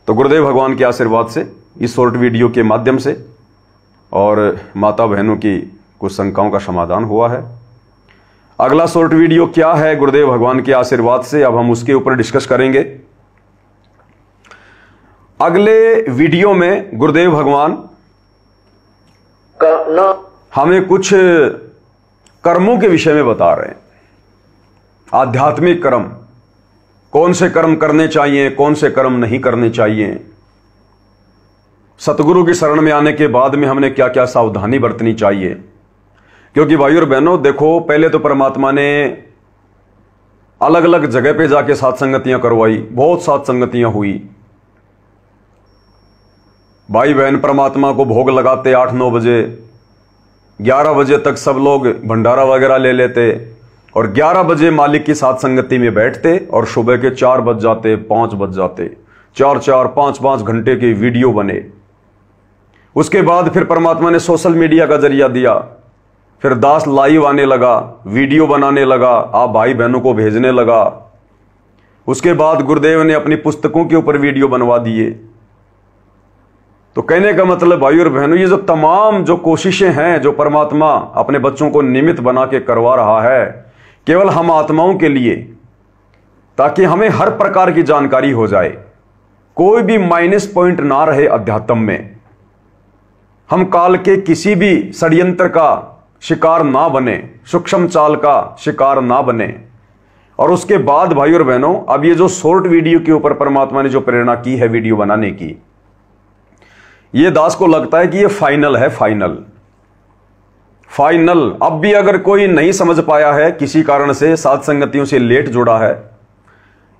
तो गुरुदेव भगवान के आशीर्वाद से इस शॉर्ट वीडियो के माध्यम से और माता बहनों की कुछ शंकाओं का समाधान हुआ है। अगला शॉर्ट वीडियो क्या है गुरुदेव भगवान के आशीर्वाद से, अब हम उसके ऊपर डिस्कस करेंगे। अगले वीडियो में गुरुदेव भगवान हमें कुछ कर्मों के विषय में बता रहे हैं। आध्यात्मिक कर्म, कौन से कर्म करने चाहिए, कौन से कर्म नहीं करने चाहिए। सतगुरु की शरण में आने के बाद में हमने क्या क्या सावधानी बरतनी चाहिए। क्योंकि भाइयों और बहनों देखो, पहले तो परमात्मा ने अलग अलग जगह पे जाके सत्संगतियां करवाई, बहुत सत्संगतियां हुई। भाई बहन परमात्मा को भोग लगाते 8-9 बजे, 11 बजे तक सब लोग भंडारा वगैरह ले लेते और 11 बजे मालिक की सत्संगति में बैठते और सुबह के 4 बज जाते, 5 बज जाते, 4-4, 5-5 घंटे के वीडियो बने। उसके बाद फिर परमात्मा ने सोशल मीडिया का जरिया दिया, फिर दास लाइव आने लगा, वीडियो बनाने लगा, आप भाई बहनों को भेजने लगा। उसके बाद गुरुदेव ने अपनी पुस्तकों के ऊपर वीडियो बनवा दिए। तो कहने का मतलब भाई और बहनों, ये जो तमाम जो कोशिशें हैं जो परमात्मा अपने बच्चों को निमित्त बना के करवा रहा है, केवल हम आत्माओं के लिए, ताकि हमें हर प्रकार की जानकारी हो जाए, कोई भी माइनस पॉइंट ना रहे अध्यात्म में। हम काल के किसी भी षड्यंत्र का शिकार ना बने, सूक्ष्म चाल का शिकार ना बने। और उसके बाद भाई और बहनों, अब ये जो शॉर्ट वीडियो के ऊपर परमात्मा ने जो प्रेरणा की है वीडियो बनाने की, ये दास को लगता है कि ये फाइनल है, फाइनल। अब भी अगर कोई नहीं समझ पाया है, किसी कारण से साथ संगतियों से लेट जुड़ा है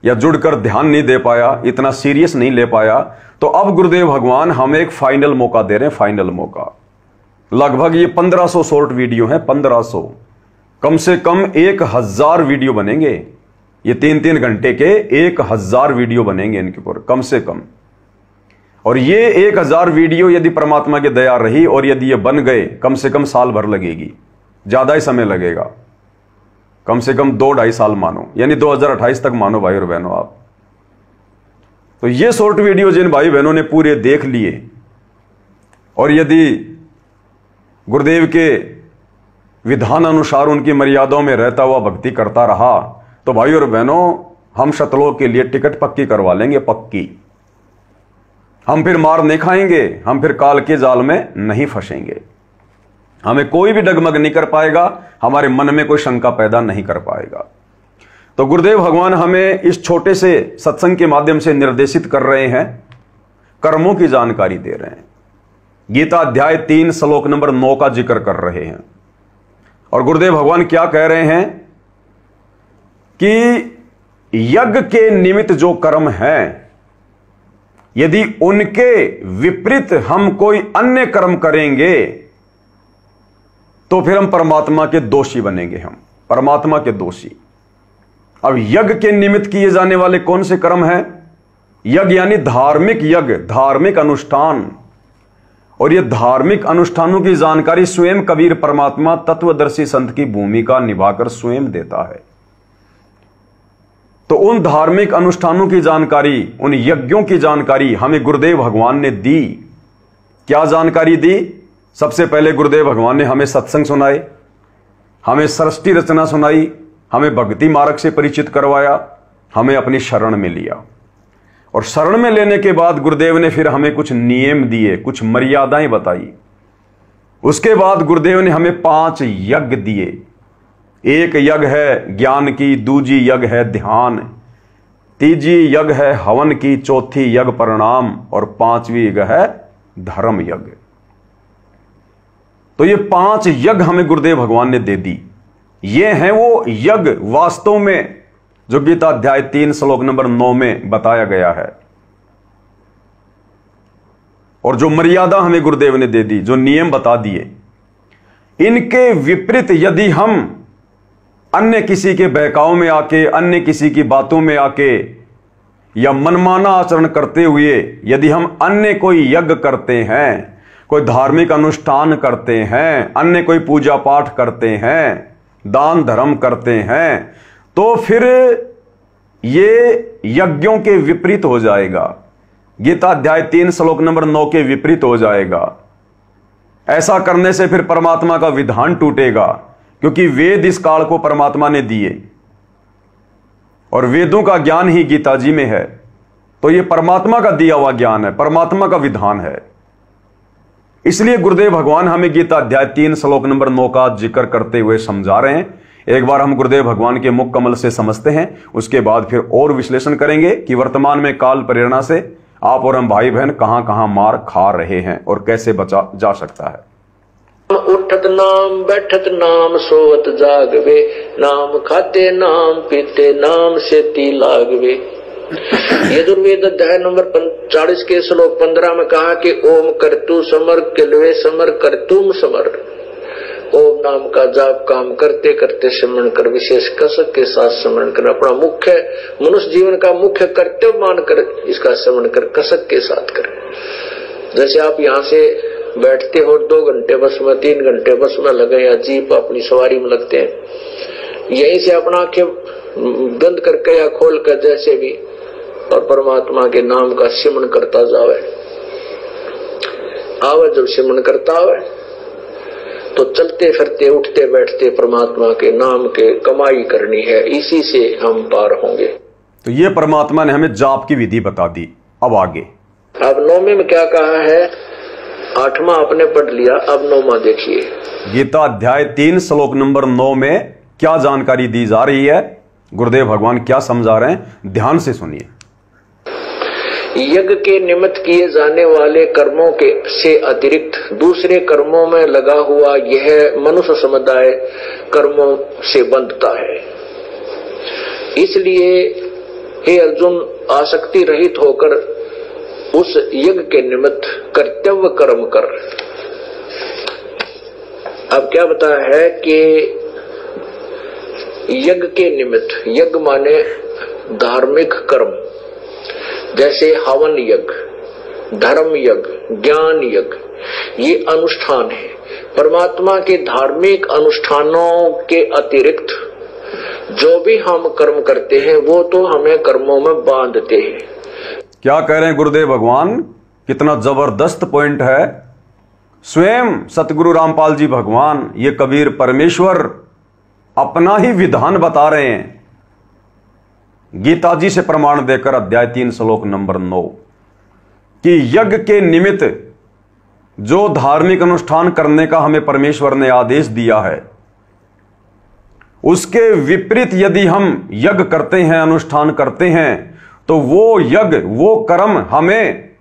या जुड़कर ध्यान नहीं दे पाया, इतना सीरियस नहीं ले पाया, तो अब गुरुदेव भगवान हमें एक फाइनल मौका दे रहे हैं, फाइनल मौका। लगभग ये 1500 शॉर्ट वीडियो हैं, 1500, कम से कम 1000 वीडियो बनेंगे। ये 3-3 घंटे के 1000 वीडियो बनेंगे इनके ऊपर कम से कम। और ये 1000 वीडियो यदि परमात्मा की दया रही और यदि ये बन गए, कम से कम साल भर लगेगी, ज्यादा ही समय लगेगा, कम से कम 2-2.5 साल मानो, यानी 2028 तक मानो भाई और बहनों आप। तो ये शॉर्ट वीडियो जिन भाई बहनों ने पूरे देख लिए और यदि गुरुदेव के विधान अनुसार उनकी मर्यादाओं में रहता हुआ भक्ति करता रहा, तो भाई और बहनों हम शतलोक के लिए टिकट पक्की करवा लेंगे, पक्की। हम फिर मार नहीं खाएंगे, हम फिर काल के जाल में नहीं फंसेंगे, हमें कोई भी डगमग नहीं कर पाएगा, हमारे मन में कोई शंका पैदा नहीं कर पाएगा। तो गुरुदेव भगवान हमें इस छोटे से सत्संग के माध्यम से निर्देशित कर रहे हैं, कर्मों की जानकारी दे रहे हैं। गीता अध्याय 3 श्लोक नंबर 9 का जिक्र कर रहे हैं। और गुरुदेव भगवान क्या कह रहे हैं कि यज्ञ के निमित्त जो कर्म हैं, यदि उनके विपरीत हम कोई अन्य कर्म करेंगे तो फिर हम परमात्मा के दोषी बनेंगे, हम परमात्मा के दोषी। अब यज्ञ के निमित्त किए जाने वाले कौन से कर्म हैं? यज्ञ यानी धार्मिक यज्ञ, धार्मिक अनुष्ठान। और ये धार्मिक अनुष्ठानों की जानकारी स्वयं कबीर परमात्मा तत्वदर्शी संत की भूमिका निभाकर स्वयं देता है। तो उन धार्मिक अनुष्ठानों की जानकारी, उन यज्ञों की जानकारी हमें गुरुदेव भगवान ने दी। क्या जानकारी दी? सबसे पहले गुरुदेव भगवान ने हमें सत्संग सुनाए, हमें सृष्टि रचना सुनाई, हमें भक्ति मार्ग से परिचित करवाया, हमें अपनी शरण में लिया। और शरण में लेने के बाद गुरुदेव ने फिर हमें कुछ नियम दिए, कुछ मर्यादाएं बताई। उसके बाद गुरुदेव ने हमें 5 यज्ञ दिए। एक यज्ञ है ज्ञान की, दूजी यज्ञ है ध्यान, तीजी यज्ञ है हवन की, चौथी यज्ञ प्रणाम और 5वीं यज्ञ है धर्म यज्ञ। तो ये 5 यज्ञ हमें गुरुदेव भगवान ने दे दी। ये हैं वो यज्ञ वास्तव में जो गीता अध्याय 3 श्लोक नंबर 9 में बताया गया है। और जो मर्यादा हमें गुरुदेव ने दे दी, जो नियम बता दिए, इनके विपरीत यदि हम अन्य किसी के बहकाव में आके, अन्य किसी की बातों में आके या मनमाना आचरण करते हुए यदि हम अन्य कोई यज्ञ करते हैं, कोई धार्मिक अनुष्ठान करते हैं, अन्य कोई पूजा पाठ करते हैं, दान धर्म करते हैं, तो फिर ये यज्ञों के विपरीत हो जाएगा। गीता अध्याय 3 श्लोक नंबर 9 के विपरीत हो जाएगा। ऐसा करने से फिर परमात्मा का विधान टूटेगा, क्योंकि वेद इस काल को परमात्मा ने दिए और वेदों का ज्ञान ही गीता जी में है। तो यह परमात्मा का दिया हुआ ज्ञान है, परमात्मा का विधान है। इसलिए गुरुदेव भगवान हमें गीता अध्याय 3 श्लोक नंबर 9 का जिक्र करते हुए समझा रहे हैं। एक बार हम गुरुदेव भगवान के मुख कमल से समझते हैं, उसके बाद फिर और विश्लेषण करेंगे कि वर्तमान में काल प्रेरणा से आप और हम भाई बहन कहां कहां मार खा रहे हैं और कैसे बचा जा सकता है। उठत नाम बैठत नाम सोवत जागवे, नाम खाते नाम पीते नाम से ती लागवे। यजुर्वेद अध्याय नंबर 40 के श्लोक 15 में कहा कि ओम करतु समर किलवे समर करतुम समर। ओम नाम का जाप काम करते करते स्मरण कर, विशेष कसक के साथ स्मरण कर, अपना मुख्य मनुष्य जीवन का मुख्य कर्तव्य मानकर इसका स्मरण कर, कसक के साथ कर। जैसे आप यहाँ से बैठते हो 2 घंटे बस में, 3 घंटे बस में लगे या जीप अपनी सवारी में लगते हैं, यहीं से अपना आंखें बंद करके या खोल कर जैसे भी और परमात्मा के नाम का सिमरण करता जावे। आवे जब सिमरण करता आवे तो चलते फिरते उठते बैठते परमात्मा के नाम के कमाई करनी है, इसी से हम पार होंगे। तो ये परमात्मा ने हमें जाप की विधि बता दी। अब आगे अब 9वें में क्या कहा है, 8वां आपने पढ़ लिया, अब 9वां देखिए। गीता अध्याय 3 श्लोक नंबर 9 में क्या जानकारी दी जा रही है, गुरुदेव भगवान क्या समझा रहे हैं, ध्यान से सुनिए। यज्ञ के निमित्त किए जाने वाले कर्मों के से अतिरिक्त दूसरे कर्मों में लगा हुआ यह मनुष्य समुदाय कर्मों से बंधता है। इसलिए हे अर्जुन, आसक्ति रहित होकर उस यज्ञ के निमित्त कर्तव्य कर्म कर। अब क्या बताया है कि यज्ञ के निमित्त, यज्ञ माने धार्मिक कर्म, जैसे हवन यज्ञ, धर्म यज्ञ, ज्ञान यज्ञ, ये अनुष्ठान है। परमात्मा के धार्मिक अनुष्ठानों के अतिरिक्त जो भी हम कर्म करते हैं वो तो हमें कर्मों में बांधते हैं। क्या कह रहे हैं गुरुदेव भगवान, कितना जबरदस्त पॉइंट है। स्वयं सतगुरु रामपाल जी भगवान, ये कबीर परमेश्वर अपना ही विधान बता रहे हैं गीता जी से प्रमाण देकर अध्याय 3 श्लोक नंबर 9 कि यज्ञ के निमित्त जो धार्मिक अनुष्ठान करने का हमें परमेश्वर ने आदेश दिया है, उसके विपरीत यदि हम यज्ञ करते हैं, अनुष्ठान करते हैं, तो वो यज्ञ, वो कर्म हमें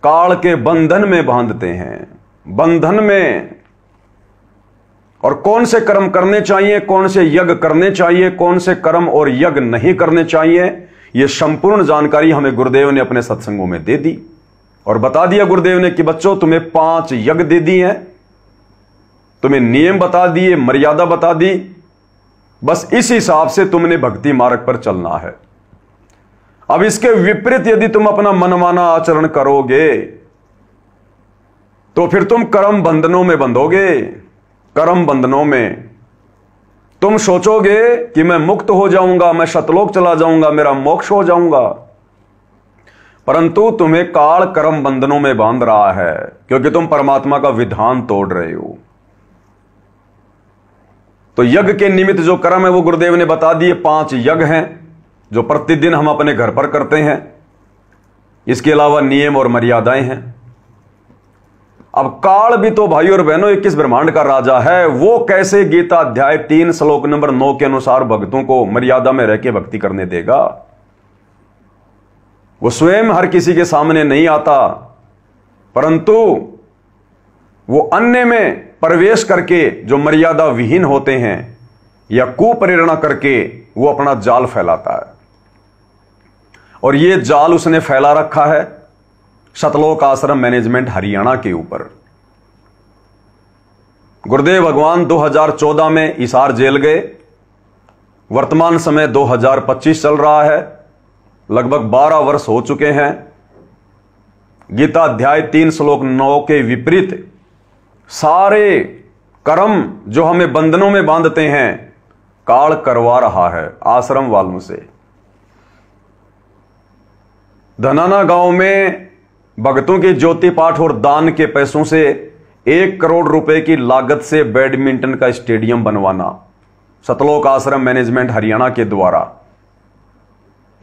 काल के बंधन में बांधते हैं, बंधन में। और कौन से कर्म करने चाहिए, कौन से यज्ञ करने चाहिए, कौन से कर्म और यज्ञ नहीं करने चाहिए, यह संपूर्ण जानकारी हमें गुरुदेव ने अपने सत्संगों में दे दी और बता दिया गुरुदेव ने कि बच्चों तुम्हें 5 यज्ञ दे दी हैं, तुम्हें नियम बता दिए, मर्यादा बता दी, बस इस हिसाब से तुमने भक्ति मार्ग पर चलना है। अब इसके विपरीत यदि तुम अपना मनमाना आचरण करोगे तो फिर तुम कर्म बंधनों में बंधोगे। कर्म बंधनों में तुम सोचोगे कि मैं मुक्त हो जाऊंगा, मैं सतलोक चला जाऊंगा, मेरा मोक्ष हो जाऊंगा, परंतु तुम्हें काल कर्म बंधनों में बांध रहा है, क्योंकि तुम परमात्मा का विधान तोड़ रहे हो। तो यज्ञ के निमित्त जो कर्म है वो गुरुदेव ने बता दिए, 5 यज्ञ हैं जो प्रतिदिन हम अपने घर पर करते हैं। इसके अलावा नियम और मर्यादाएं हैं। अब काल भी तो भाई और बहनों 21 ब्रह्मांड का राजा है, वो कैसे गीता अध्याय 3 श्लोक नंबर 9 के अनुसार भक्तों को मर्यादा में रह के भक्ति करने देगा। वो स्वयं हर किसी के सामने नहीं आता, परंतु वो अन्य में प्रवेश करके जो मर्यादा विहीन होते हैं या कुप्रेरणा करके वो अपना जाल फैलाता है। और ये जाल उसने फैला रखा है सतलोक आश्रम मैनेजमेंट हरियाणा के ऊपर। गुरुदेव भगवान 2014 में हिसार जेल गए। वर्तमान समय 2025 चल रहा है, लगभग 12 वर्ष हो चुके हैं। गीता अध्याय 3 श्लोक 9 के विपरीत सारे कर्म जो हमें बंधनों में बांधते हैं काल करवा रहा है आश्रम वालों से। धनाना गांव में भक्तों के ज्योति पाठ और दान के पैसों से 1 करोड़ रुपए की लागत से बैडमिंटन का स्टेडियम बनवाना सतलोक आश्रम मैनेजमेंट हरियाणा के द्वारा,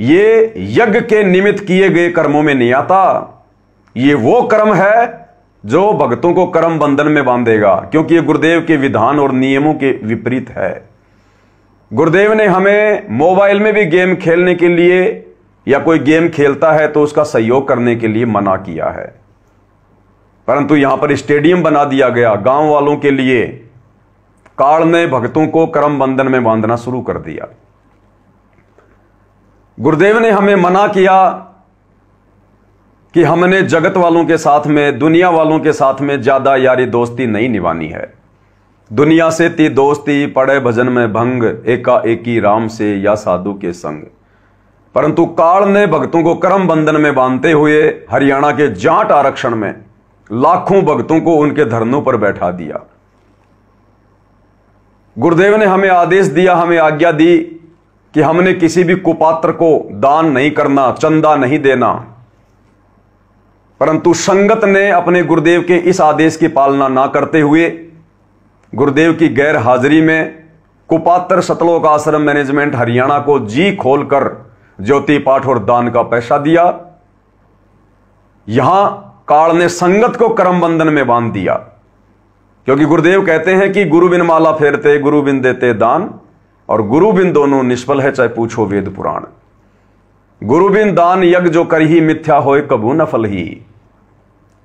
ये यज्ञ के निमित्त किए गए कर्मों में नहीं आता। ये वो कर्म है जो भक्तों को कर्म बंधन में बांधेगा, क्योंकि ये गुरुदेव के विधान और नियमों के विपरीत है। गुरुदेव ने हमें मोबाइल में भी गेम खेलने के लिए या कोई गेम खेलता है तो उसका सहयोग करने के लिए मना किया है, परंतु यहां पर स्टेडियम बना दिया गया गांव वालों के लिए। काल ने भक्तों को कर्म बंधन में बांधना शुरू कर दिया। गुरुदेव ने हमें मना किया कि हमने जगत वालों के साथ में, दुनिया वालों के साथ में ज्यादा यारी दोस्ती नहीं निभानी है। दुनिया से ती दोस्ती, पड़े भजन में भंग, एकाएकी राम से या साधु के संग। परंतु काल ने भक्तों को कर्म बंधन में बांधते हुए हरियाणा के जाट आरक्षण में लाखों भक्तों को उनके धरनों पर बैठा दिया। गुरुदेव ने हमें आदेश दिया, हमें आज्ञा दी कि हमने किसी भी कुपात्र को दान नहीं करना, चंदा नहीं देना। परंतु संगत ने अपने गुरुदेव के इस आदेश की पालना ना करते हुए गुरुदेव की गैर हाजिरी में कुपात्र सतलोक आश्रम मैनेजमेंट हरियाणा को जी खोलकर ज्योति पाठ और दान का पैसा दिया। यहां काल ने संगत को कर्म बंधन में बांध दिया, क्योंकि गुरुदेव कहते हैं कि गुरु बिन माला फेरते, गुरु बिन देते दान, और गुरु बिन दोनों निष्फल है, चाहे पूछो वेद पुराण। गुरु बिन दान यज्ञ जो कर ही मिथ्या होए कबू न फल ही।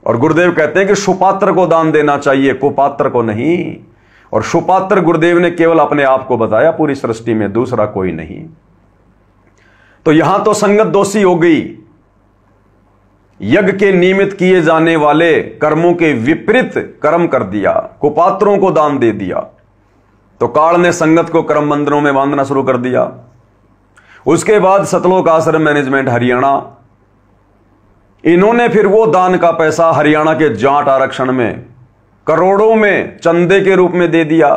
और गुरुदेव कहते हैं कि सुपात्र को दान देना चाहिए, कुपात्र को नहीं। और सुपात्र गुरुदेव ने केवल अपने आप को बताया, पूरी सृष्टि में दूसरा कोई नहीं। तो यहां तो संगत दोषी हो गई, यज्ञ के निमित्त किए जाने वाले कर्मों के विपरीत कर्म कर दिया, कुपात्रों को दान दे दिया। तो काल ने संगत को कर्म बंधनों में बांधना शुरू कर दिया। उसके बाद सतलोक आश्रम मैनेजमेंट हरियाणा, इन्होंने फिर वो दान का पैसा हरियाणा के जाट आरक्षण में करोड़ों में चंदे के रूप में दे दिया।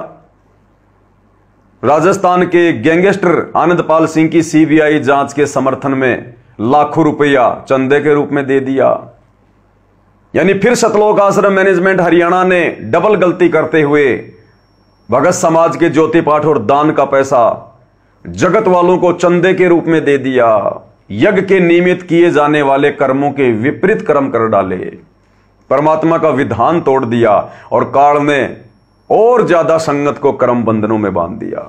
राजस्थान के गैंगस्टर आनंदपाल सिंह की सीबीआई जांच के समर्थन में लाखों रुपया चंदे के रूप में दे दिया। यानी फिर सतलोक आश्रम मैनेजमेंट हरियाणा ने डबल गलती करते हुए भगत समाज के ज्योति पाठ और दान का पैसा जगत वालों को चंदे के रूप में दे दिया। यज्ञ के निमित्त किए जाने वाले कर्मों के विपरीत कर्म कर डाले, परमात्मा का विधान तोड़ दिया, और काल ने और ज्यादा संगत को कर्म बंधनों में बांध दिया।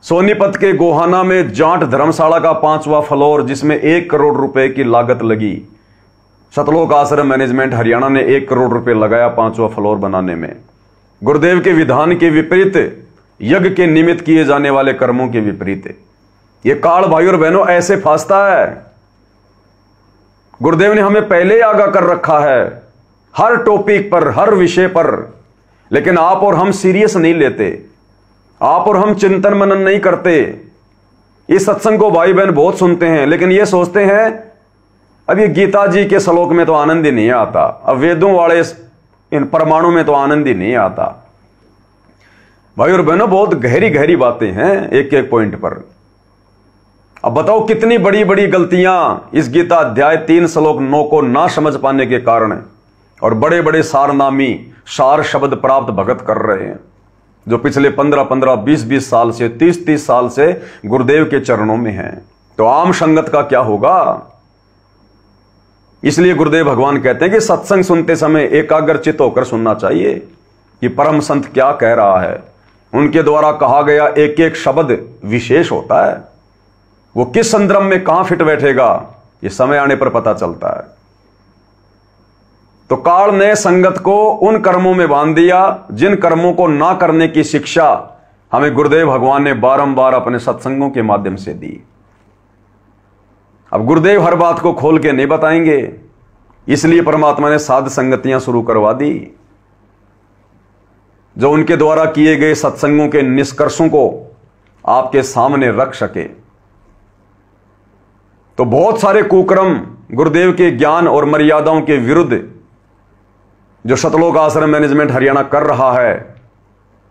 सोनीपत के गोहाना में जाट धर्मशाला का 5वां फ्लोर, जिसमें 1 करोड़ रुपए की लागत लगी, सतलोक आश्रम मैनेजमेंट हरियाणा ने 1 करोड़ रुपए लगाया 5वां फ्लोर बनाने में। गुरुदेव के विधान के विपरीत, यज्ञ के निमित्त किए जाने वाले कर्मों के विपरीत। ये काल भाई और बहनों ऐसे फंसता है। गुरुदेव ने हमें पहले ही आगाह कर रखा है हर टॉपिक पर, हर विषय पर, लेकिन आप और हम सीरियस नहीं लेते, आप और हम चिंतन मनन नहीं करते। इस सत्संग को भाई बहन बहुत सुनते हैं, लेकिन ये सोचते हैं अब ये गीता जी के श्लोक में तो आनंद ही नहीं आता, अब वेदों वाले इन परमाणु में तो आनंद ही नहीं आता। भाई और बहनों, बहुत गहरी गहरी बातें हैं एक एक पॉइंट पर। अब बताओ कितनी बड़ी बड़ी गलतियां इस गीता अध्याय 3 श्लोक 9 को ना समझ पाने के कारण, और बड़े बड़े सारनामी सार शब्द प्राप्त भगत कर रहे हैं, जो पिछले 15-15, 20-20 साल से, 30-30 साल से गुरुदेव के चरणों में हैं। तो आम संगत का क्या होगा? इसलिए गुरुदेव भगवान कहते हैं कि सत्संग सुनते समय एकाग्रचित होकर सुनना चाहिए कि परम संत क्या कह रहा है। उनके द्वारा कहा गया एक एक शब्द विशेष होता है, वो किस संदर्भ में कहां फिट बैठेगा ये समय आने पर पता चलता है। तो काल ने संगत को उन कर्मों में बांध दिया जिन कर्मों को ना करने की शिक्षा हमें गुरुदेव भगवान ने बारंबार अपने सत्संगों के माध्यम से दी। अब गुरुदेव हर बात को खोल के नहीं बताएंगे, इसलिए परमात्मा ने साध संगतियां शुरू करवा दी, जो उनके द्वारा किए गए सत्संगों के निष्कर्षों को आपके सामने रख सके। तो बहुत सारे कुकर्म गुरुदेव के ज्ञान और मर्यादाओं के विरुद्ध जो सतलोक आश्रम मैनेजमेंट हरियाणा कर रहा है,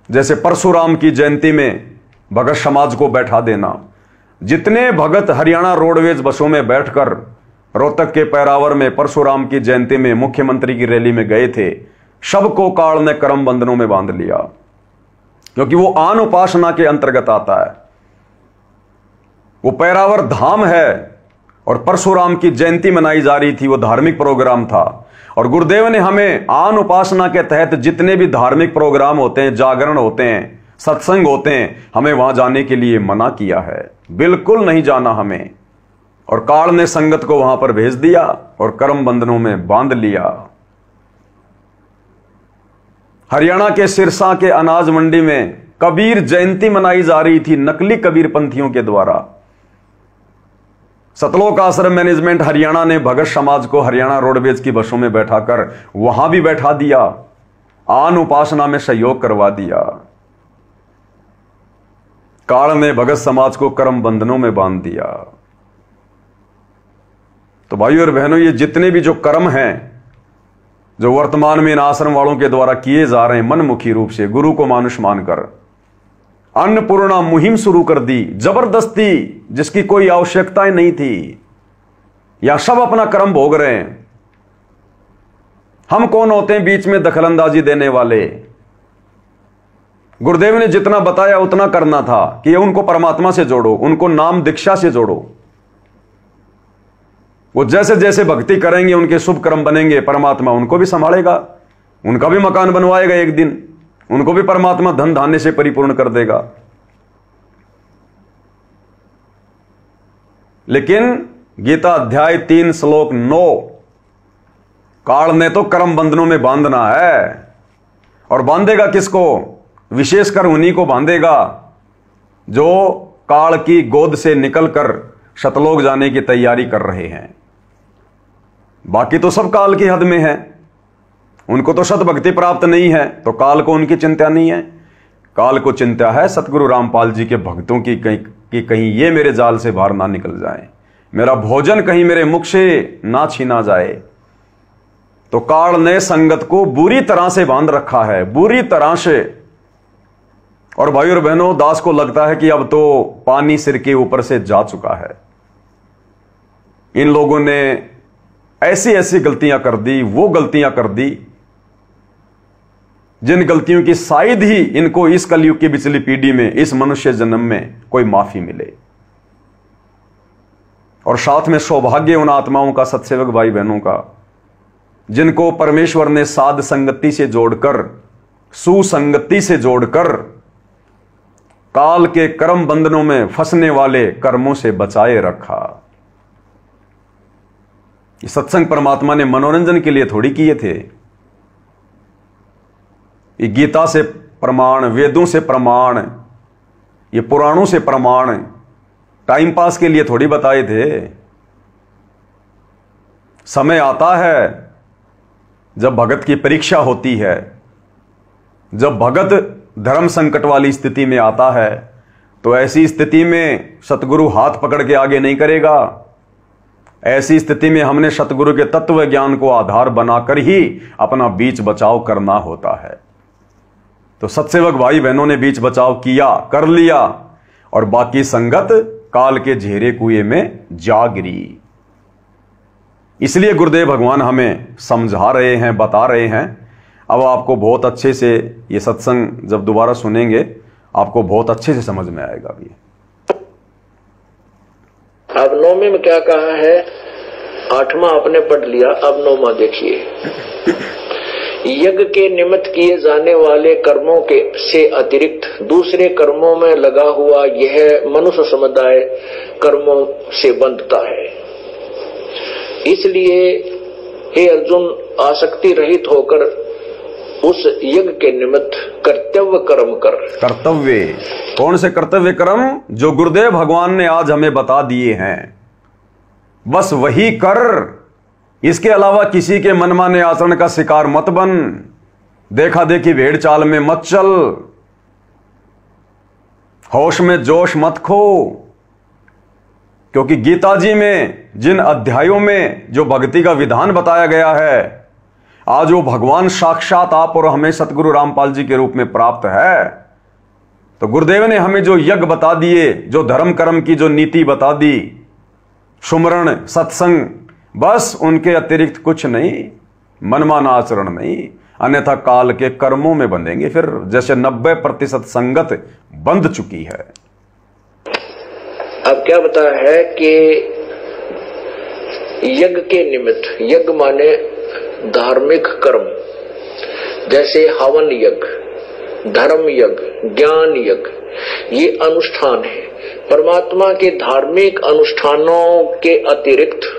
जैसे परशुराम की जयंती में भगत समाज को बैठा देना, जितने भगत हरियाणा रोडवेज बसों में बैठकर रोहतक के पैरावर में परशुराम की जयंती में मुख्यमंत्री की रैली में गए थे, सबको काल ने कर्म बंधनों में बांध लिया, क्योंकि वो आन उपासना के अंतर्गत आता है। वो पैरावर धाम है और परशुराम की जयंती मनाई जा रही थी, वो धार्मिक प्रोग्राम था। और गुरुदेव ने हमें आन उपासना के तहत जितने भी धार्मिक प्रोग्राम होते हैं, जागरण होते हैं, सत्संग होते हैं, हमें वहां जाने के लिए मना किया है, बिल्कुल नहीं जाना हमें। और काल ने संगत को वहां पर भेज दिया और कर्म बंधनों में बांध लिया। हरियाणा के सिरसा के अनाज मंडी में कबीर जयंती मनाई जा रही थी नकली कबीर पंथियों के द्वारा। सतलोक आश्रम मैनेजमेंट हरियाणा ने भगत समाज को हरियाणा रोडवेज की बसों में बैठाकर वहां भी बैठा दिया, आन उपासना में सहयोग करवा दिया। काल ने भगत समाज को कर्म बंधनों में बांध दिया। तो भाइयों और बहनों, ये जितने भी जो कर्म हैं जो वर्तमान में इन आश्रम वालों के द्वारा किए जा रहे हैं, मनमुखी रूप से गुरु को मानुष मानकर अन्नपूर्णा मुहिम शुरू कर दी जबरदस्ती, जिसकी कोई आवश्यकता ही नहीं थी, या सब अपना कर्म भोग रहे हैं। हम कौन होते हैं बीच में दखलंदाजी देने वाले? गुरुदेव ने जितना बताया उतना करना था कि उनको परमात्मा से जोड़ो, उनको नाम दीक्षा से जोड़ो। वो जैसे जैसे भक्ति करेंगे उनके शुभ कर्म बनेंगे, परमात्मा उनको भी संभालेगा, उनका भी मकान बनवाएगा एक दिन, उनको भी परमात्मा धन धान्य से परिपूर्ण कर देगा। लेकिन गीता अध्याय 3 श्लोक 9, काल ने तो कर्म बंधनों में बांधना है, और बांधेगा किसको? विशेषकर उन्हीं को बांधेगा जो काल की गोद से निकलकर शतलोक जाने की तैयारी कर रहे हैं। बाकी तो सब काल की हद में है, उनको तो सतभक्ति प्राप्त नहीं है, तो काल को उनकी चिंता नहीं है। काल को चिंता है सतगुरु रामपाल जी के भक्तों की कहीं ये मेरे जाल से बाहर ना निकल जाए, मेरा भोजन कहीं मेरे मुख से ना छीना जाए। तो काल ने संगत को बुरी तरह से बांध रखा है, बुरी तरह से। और भाई और बहनों, दास को लगता है कि अब तो पानी सिर के ऊपर से जा चुका है। इन लोगों ने ऐसी ऐसी गलतियां कर दी, वो गलतियां कर दी जिन गलतियों की शायद ही इनको इस कलयुग की पिछली पीढ़ी में, इस मनुष्य जन्म में कोई माफी मिले। और साथ में सौभाग्य उन आत्माओं का, सत्सेवक भाई बहनों का, जिनको परमेश्वर ने साध संगति से जोड़कर, सुसंगति से जोड़कर काल के कर्म बंधनों में फंसने वाले कर्मों से बचाए रखा। ये सत्संग परमात्मा ने मनोरंजन के लिए थोड़ी किए थे। ये गीता से प्रमाण, वेदों से प्रमाण, ये पुराणों से प्रमाण टाइम पास के लिए थोड़ी बताए थे। समय आता है जब भगत की परीक्षा होती है, जब भगत धर्म संकट वाली स्थिति में आता है, तो ऐसी स्थिति में सतगुरु हाथ पकड़ के आगे नहीं करेगा। ऐसी स्थिति में हमने सतगुरु के तत्व ज्ञान को आधार बनाकर ही अपना बीच बचाव करना होता है। तो सत्सेवक भाई बहनों ने बीच बचाव किया, कर लिया, और बाकी संगत काल के झेरे कुएं में जा गिरी। इसलिए गुरुदेव भगवान हमें समझा रहे हैं, बता रहे हैं। अब आपको बहुत अच्छे से ये सत्संग जब दोबारा सुनेंगे, आपको बहुत अच्छे से समझ में आएगा भी। अब 9वें में क्या कहा है? 8वां आपने पढ़ लिया, अब 9वां देखिए। यज्ञ के निमित्त किए जाने वाले कर्मों के से अतिरिक्त दूसरे कर्मों में लगा हुआ यह मनुष्य समुदाय कर्मों से बंधता है। इसलिए हे अर्जुन, आसक्ति रहित होकर उस यज्ञ के निमित्त कर्तव्य कर्म कर। कर्तव्य कौन से कर्तव्य कर्म? जो गुरुदेव भगवान ने आज हमें बता दिए हैं, बस वही कर। इसके अलावा किसी के मनमाने आचरण का शिकार मत बन, देखा देखी भेड़ चाल में मत चल, होश में जोश मत खो। क्योंकि गीता जी में जिन अध्यायों में जो भक्ति का विधान बताया गया है, आज वो भगवान साक्षात आप और हमें सतगुरु रामपाल जी के रूप में प्राप्त है। तो गुरुदेव ने हमें जो यज्ञ बता दिए, जो धर्म कर्म की जो नीति बता दी, सुमरण सत्संग, बस उनके अतिरिक्त कुछ नहीं, मनमाना आचरण नहीं, अन्यथा काल के कर्मों में बंधेंगे फिर, जैसे 90% संगत बंध चुकी है। अब क्या बताया है कि यज्ञ के निमित्त, यज्ञ माने धार्मिक कर्म, जैसे हवन यज्ञ, धर्म यज्ञ, ज्ञान यज्ञ, ये अनुष्ठान है। परमात्मा के धार्मिक अनुष्ठानों के अतिरिक्त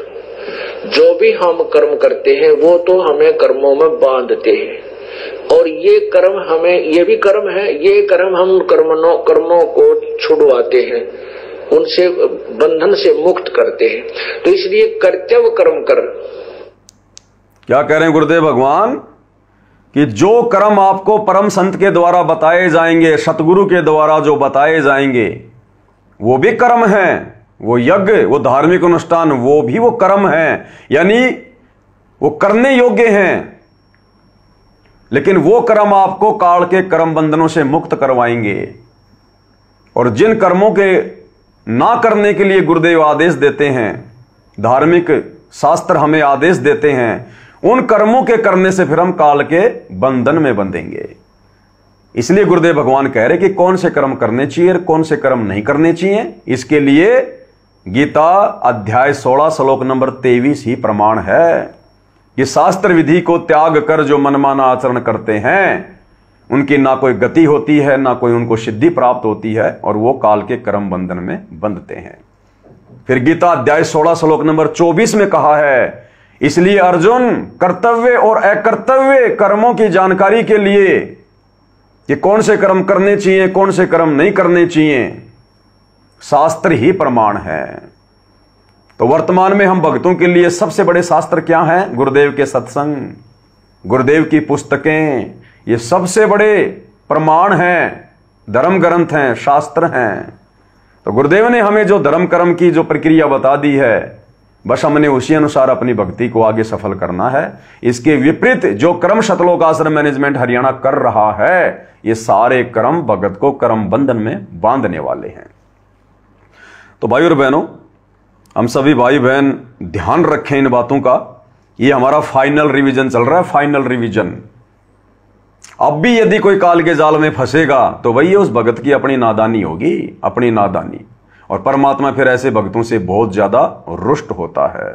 जो भी हम कर्म करते हैं वो तो हमें कर्मों में बांधते हैं, और ये कर्म हमें, ये भी कर्म है, ये कर्म हम कर्मों को छुड़वाते हैं, उनसे बंधन से मुक्त करते हैं। तो इसलिए कर्तव्य कर्म कर, क्या कह रहे हैं गुरुदेव भगवान कि जो कर्म आपको परम संत के द्वारा बताए जाएंगे, सतगुरु के द्वारा जो बताए जाएंगे, वो भी कर्म है। वो यज्ञ, वो धार्मिक अनुष्ठान, वो भी वो कर्म है, यानी वो करने योग्य हैं। लेकिन वो कर्म आपको काल के कर्म बंधनों से मुक्त करवाएंगे। और जिन कर्मों के ना करने के लिए गुरुदेव आदेश देते हैं, धार्मिक शास्त्र हमें आदेश देते हैं, उन कर्मों के करने से फिर हम काल के बंधन में बंधेंगे। इसलिए गुरुदेव भगवान कह रहे कि कौन से कर्म करने चाहिए और कौन से कर्म नहीं करने चाहिए। इसके लिए गीता अध्याय 16 श्लोक नंबर 23 ही प्रमाण है कि शास्त्र विधि को त्याग कर जो मनमाना आचरण करते हैं, उनकी ना कोई गति होती है, ना कोई उनको सिद्धि प्राप्त होती है, और वो काल के कर्म बंधन में बंधते हैं। फिर गीता अध्याय 16 श्लोक नंबर 24 में कहा है, इसलिए अर्जुन कर्तव्य और अकर्तव्य कर्मों की जानकारी के लिए कि कौन से कर्म करने चाहिए, कौन से कर्म नहीं करने चाहिए, शास्त्र ही प्रमाण है। तो वर्तमान में हम भक्तों के लिए सबसे बड़े शास्त्र क्या हैं? गुरुदेव के सत्संग, गुरुदेव की पुस्तकें, ये सबसे बड़े प्रमाण हैं, धर्म ग्रंथ हैं, शास्त्र हैं। तो गुरुदेव ने हमें जो धर्म कर्म की जो प्रक्रिया बता दी है, बस हमने उसी अनुसार अपनी भक्ति को आगे सफल करना है। इसके विपरीत जो कर्म शतलोक आश्रम मैनेजमेंट हरियाणा कर रहा है, ये सारे कर्म भगत को कर्म बंधन में बांधने वाले हैं। तो भाई और बहनों, हम सभी भाई बहन ध्यान रखें इन बातों का। ये हमारा फाइनल रिवीजन चल रहा है, फाइनल रिवीजन। अब भी यदि कोई काल के जाल में फंसेगा तो वही उस भगत की अपनी नादानी होगी, अपनी नादानी। और परमात्मा फिर ऐसे भक्तों से बहुत ज्यादा रुष्ट होता है।